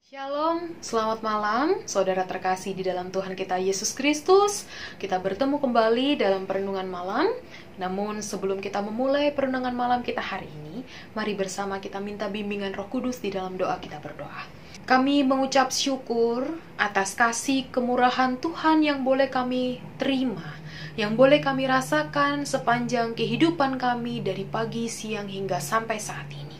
Shalom, selamat malam, saudara terkasih di dalam Tuhan kita Yesus Kristus. Kita bertemu kembali dalam perenungan malam. Namun sebelum kita memulai perenungan malam kita hari ini, mari bersama kita minta bimbingan Roh Kudus di dalam doa kita berdoa. Kami mengucap syukur atas kasih kemurahan Tuhan yang boleh kami terima, yang boleh kami rasakan sepanjang kehidupan kami dari pagi, siang, hingga sampai saat ini.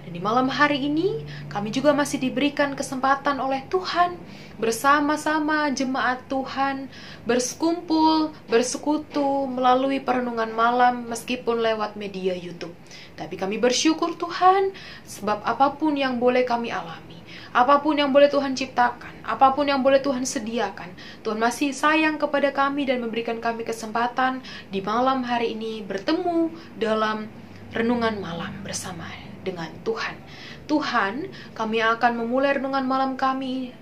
Dan di malam hari ini, kami juga masih diberikan kesempatan oleh Tuhan bersama-sama jemaat Tuhan berkumpul, bersekutu melalui perenungan malam meskipun lewat media YouTube. Tapi kami bersyukur Tuhan, sebab apapun yang boleh kami alami, apapun yang boleh Tuhan ciptakan, apapun yang boleh Tuhan sediakan, Tuhan masih sayang kepada kami dan memberikan kami kesempatan di malam hari ini bertemu dalam renungan malam bersama dengan Tuhan. Tuhan, kami akan memulai renungan malam kami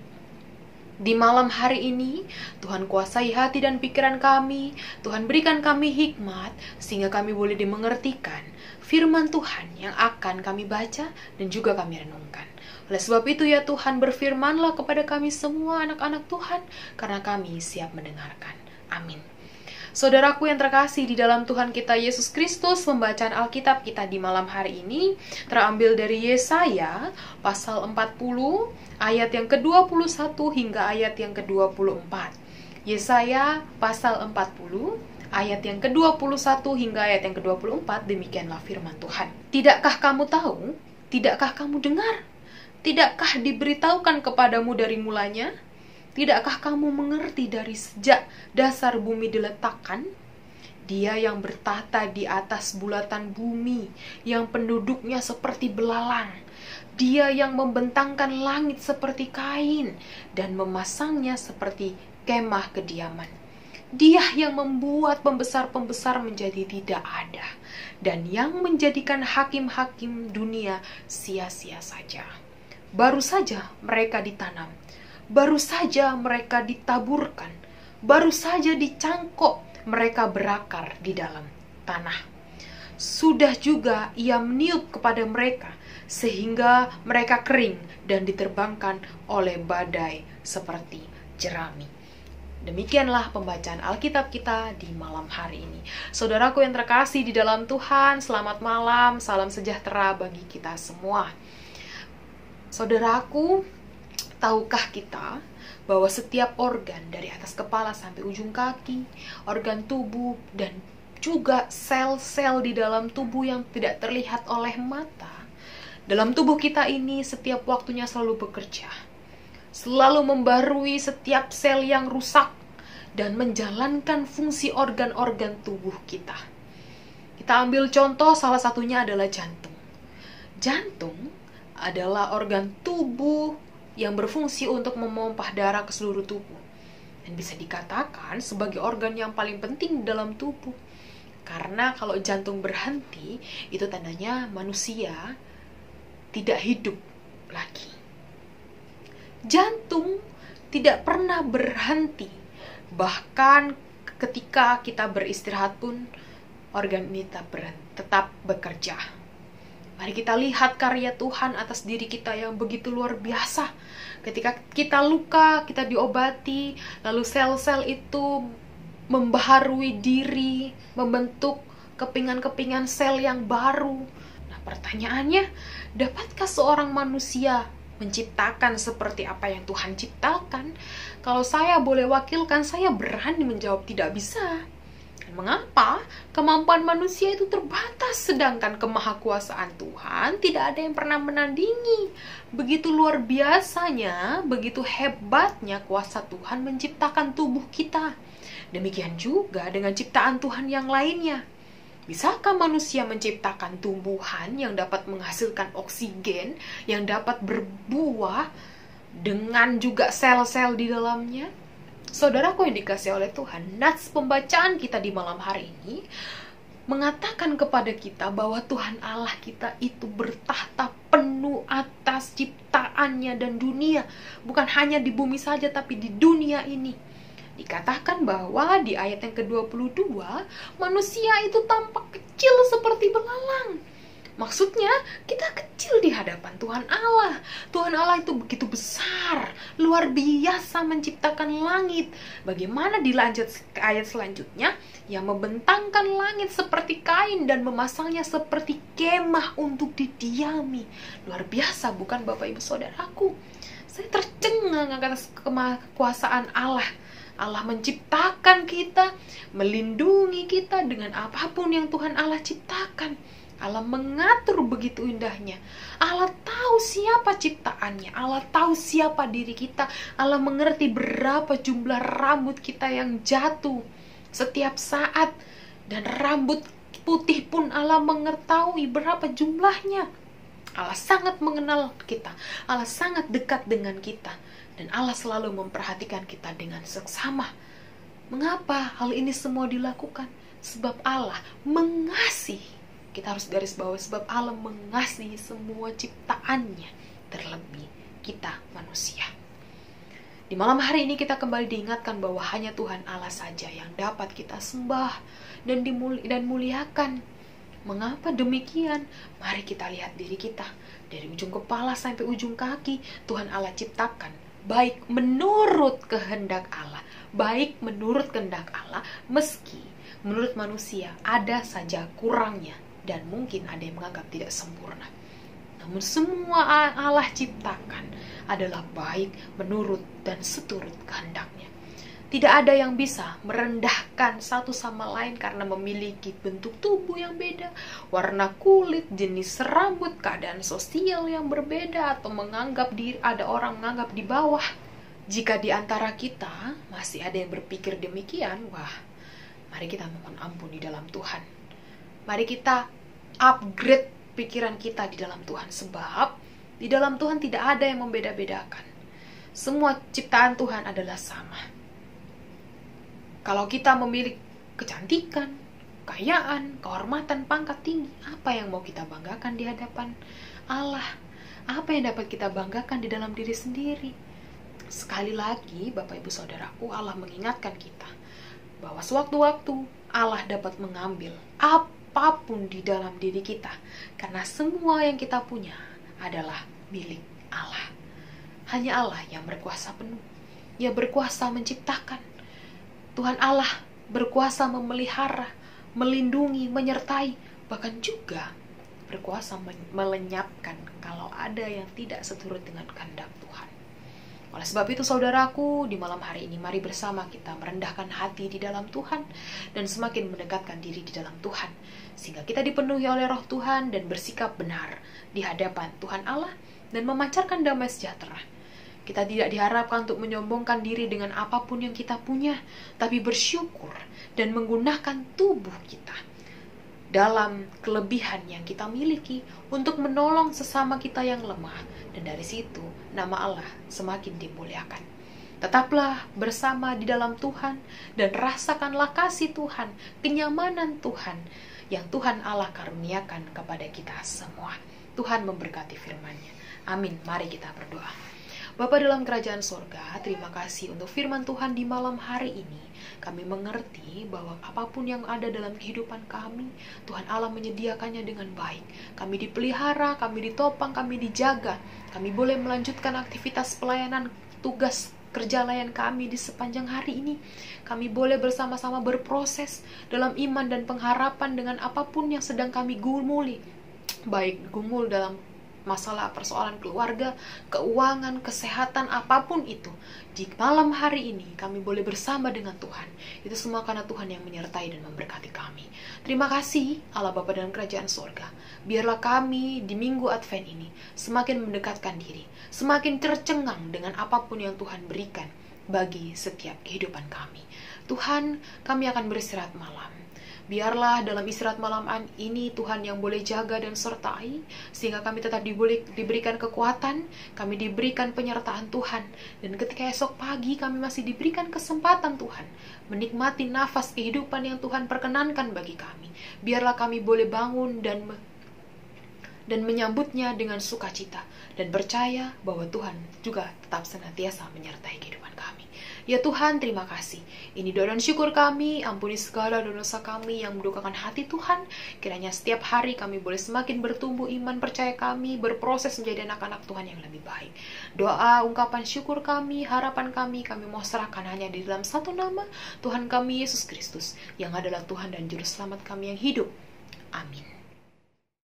di malam hari ini. Tuhan kuasai hati dan pikiran kami. Tuhan berikan kami hikmat sehingga kami boleh dimengertikan firman Tuhan yang akan kami baca dan juga kami renungkan. Oleh sebab itu ya Tuhan, berfirmanlah kepada kami semua anak-anak Tuhan, karena kami siap mendengarkan. Amin. Saudaraku yang terkasih di dalam Tuhan kita Yesus Kristus, pembacaan Alkitab kita di malam hari ini terambil dari Yesaya pasal 40 ayat yang ke-21 hingga ayat yang ke-24. Yesaya pasal 40 ayat yang ke-21 hingga ayat yang ke-24, demikianlah firman Tuhan. Tidakkah kamu tahu? Tidakkah kamu dengar? Tidakkah diberitahukan kepadamu dari mulanya? Tidakkah kamu mengerti dari sejak dasar bumi diletakkan? Dia yang bertahta di atas bulatan bumi, yang penduduknya seperti belalang. Dia yang membentangkan langit seperti kain, dan memasangnya seperti kemah kediaman. Dia yang membuat pembesar-pembesar menjadi tidak ada, dan yang menjadikan hakim-hakim dunia sia-sia saja. Baru saja mereka ditanam, baru saja mereka ditaburkan, baru saja dicangkok, mereka berakar di dalam tanah. Sudah juga ia meniup kepada mereka, sehingga mereka kering dan diterbangkan oleh badai seperti jerami. Demikianlah pembacaan Alkitab kita di malam hari ini. Saudaraku yang terkasih di dalam Tuhan, selamat malam, salam sejahtera bagi kita semua. Saudaraku, tahukah kita bahwa setiap organ dari atas kepala sampai ujung kaki, organ tubuh dan juga sel-sel di dalam tubuh yang tidak terlihat oleh mata, dalam tubuh kita ini setiap waktunya selalu bekerja, selalu membarui setiap sel yang rusak dan menjalankan fungsi organ-organ tubuh kita. Kita ambil contoh, salah satunya adalah jantung. Jantung adalah organ tubuh yang berfungsi untuk memompah darah ke seluruh tubuh. Dan bisa dikatakan sebagai organ yang paling penting dalam tubuh. Karena kalau jantung berhenti, itu tandanya manusia tidak hidup lagi. Jantung tidak pernah berhenti. Bahkan ketika kita beristirahat pun, organ ini tetap bekerja. Mari kita lihat karya Tuhan atas diri kita yang begitu luar biasa. Ketika kita luka, kita diobati, lalu sel-sel itu membaharui diri, membentuk kepingan-kepingan sel yang baru. Nah, pertanyaannya, dapatkah seorang manusia menciptakan seperti apa yang Tuhan ciptakan? Kalau saya boleh wakilkan, saya berani menjawab tidak bisa. Mengapa? Kemampuan manusia itu terbatas, sedangkan kemahakuasaan Tuhan tidak ada yang pernah menandingi. Begitu luar biasanya, begitu hebatnya kuasa Tuhan menciptakan tubuh kita. Demikian juga dengan ciptaan Tuhan yang lainnya. Bisakah manusia menciptakan tumbuhan yang dapat menghasilkan oksigen, yang dapat berbuah dengan juga sel-sel di dalamnya? Saudaraku yang dikasihi oleh Tuhan, nats pembacaan kita di malam hari ini mengatakan kepada kita bahwa Tuhan Allah kita itu bertahta penuh atas ciptaannya dan dunia. Bukan hanya di bumi saja, tapi di dunia ini. Dikatakan bahwa di ayat yang ke-22, manusia itu tampak kecil seperti belalang. Maksudnya, kita kecil di hadapan Tuhan Allah. Tuhan Allah itu begitu besar, luar biasa menciptakan langit. Bagaimana dilanjut ke ayat selanjutnya, yang membentangkan langit seperti kain dan memasangnya seperti kemah untuk didiami. Luar biasa, bukan Bapak Ibu Saudaraku? Saya tercengang atas kekuasaan Allah. Allah menciptakan kita, melindungi kita dengan apapun yang Tuhan Allah ciptakan. Allah mengatur begitu indahnya. Allah tahu siapa ciptaannya. Allah tahu siapa diri kita. Allah mengerti berapa jumlah rambut kita yang jatuh setiap saat. Dan rambut putih pun Allah mengetahui berapa jumlahnya. Allah sangat mengenal kita. Allah sangat dekat dengan kita. Dan Allah selalu memperhatikan kita dengan seksama. Mengapa hal ini semua dilakukan? Sebab Allah mengasihi. Kita harus garis bawah, sebab Allah mengasihi semua ciptaannya, terlebih kita manusia. Di malam hari ini kita kembali diingatkan bahwa hanya Tuhan Allah saja yang dapat kita sembah dan muliakan. Mengapa demikian? Mari kita lihat diri kita. Dari ujung kepala sampai ujung kaki, Tuhan Allah ciptakan baik menurut kehendak Allah, baik menurut kehendak Allah, meski menurut manusia ada saja kurangnya. Dan mungkin ada yang menganggap tidak sempurna. Namun semua Allah ciptakan adalah baik menurut dan seturut kehendaknya. Tidak ada yang bisa merendahkan satu sama lain karena memiliki bentuk tubuh yang beda, warna kulit, jenis rambut, keadaan sosial yang berbeda, atau ada orang menganggap di bawah. Jika di antara kita masih ada yang berpikir demikian, mari kita mohon ampun di dalam Tuhan. Mari kita upgrade pikiran kita di dalam Tuhan. Sebab di dalam Tuhan tidak ada yang membeda-bedakan. Semua ciptaan Tuhan adalah sama. Kalau kita memiliki kecantikan, kekayaan, kehormatan, pangkat tinggi, apa yang mau kita banggakan di hadapan Allah? Apa yang dapat kita banggakan di dalam diri sendiri? Sekali lagi, Bapak Ibu Saudaraku, Allah mengingatkan kita bahwa sewaktu-waktu Allah dapat mengambil apapun di dalam diri kita, karena semua yang kita punya adalah milik Allah. Hanya Allah yang berkuasa penuh. Dia berkuasa menciptakan. Tuhan Allah berkuasa memelihara, melindungi, menyertai, bahkan juga berkuasa melenyapkan kalau ada yang tidak seturut dengan kehendak Tuhan. Oleh sebab itu saudaraku, di malam hari ini mari bersama kita merendahkan hati di dalam Tuhan dan semakin mendekatkan diri di dalam Tuhan, sehingga kita dipenuhi oleh Roh Tuhan dan bersikap benar di hadapan Tuhan Allah dan memancarkan damai sejahtera. Kita tidak diharapkan untuk menyombongkan diri dengan apapun yang kita punya, tapi bersyukur dan menggunakan tubuh kita dalam kelebihan yang kita miliki untuk menolong sesama kita yang lemah. Dan dari situ nama Allah semakin dimuliakan. Tetaplah bersama di dalam Tuhan dan rasakanlah kasih Tuhan, kenyamanan Tuhan yang Tuhan Allah karuniakan kepada kita semua. Tuhan memberkati firman-Nya. Amin. Mari kita berdoa. Bapa dalam kerajaan sorga, terima kasih untuk firman Tuhan di malam hari ini. Kami mengerti bahwa apapun yang ada dalam kehidupan kami, Tuhan Allah menyediakannya dengan baik. Kami dipelihara, kami ditopang, kami dijaga. Kami boleh melanjutkan aktivitas pelayanan, tugas kerja layan kami di sepanjang hari ini. Kami boleh bersama-sama berproses dalam iman dan pengharapan dengan apapun yang sedang kami gumuli. Baik gumul dalam masalah persoalan keluarga, keuangan, kesehatan, apapun itu. Di malam hari ini kami boleh bersama dengan Tuhan. Itu semua karena Tuhan yang menyertai dan memberkati kami. Terima kasih Allah Bapa dalam kerajaan sorga. Biarlah kami di minggu Advent ini semakin mendekatkan diri, semakin tercengang dengan apapun yang Tuhan berikan bagi setiap kehidupan kami. Tuhan, kami akan beristirahat malam. Biarlah dalam istirahat malam ini Tuhan yang boleh jaga dan sertai, sehingga kami tetap diberikan kekuatan, kami diberikan penyertaan Tuhan. Dan ketika esok pagi kami masih diberikan kesempatan Tuhan menikmati nafas kehidupan yang Tuhan perkenankan bagi kami. Biarlah kami boleh bangun dan menyambutnya dengan sukacita dan percaya bahwa Tuhan juga tetap senantiasa menyertai kehidupan kami. Ya Tuhan, terima kasih. Ini doa dan syukur kami, ampuni segala dosa kami yang mendukakan hati Tuhan. Kiranya setiap hari kami boleh semakin bertumbuh iman percaya kami, berproses menjadi anak-anak Tuhan yang lebih baik. Doa, ungkapan syukur kami, harapan kami mau serahkan hanya di dalam satu nama, Tuhan kami Yesus Kristus, yang adalah Tuhan dan Juru Selamat kami yang hidup. Amin.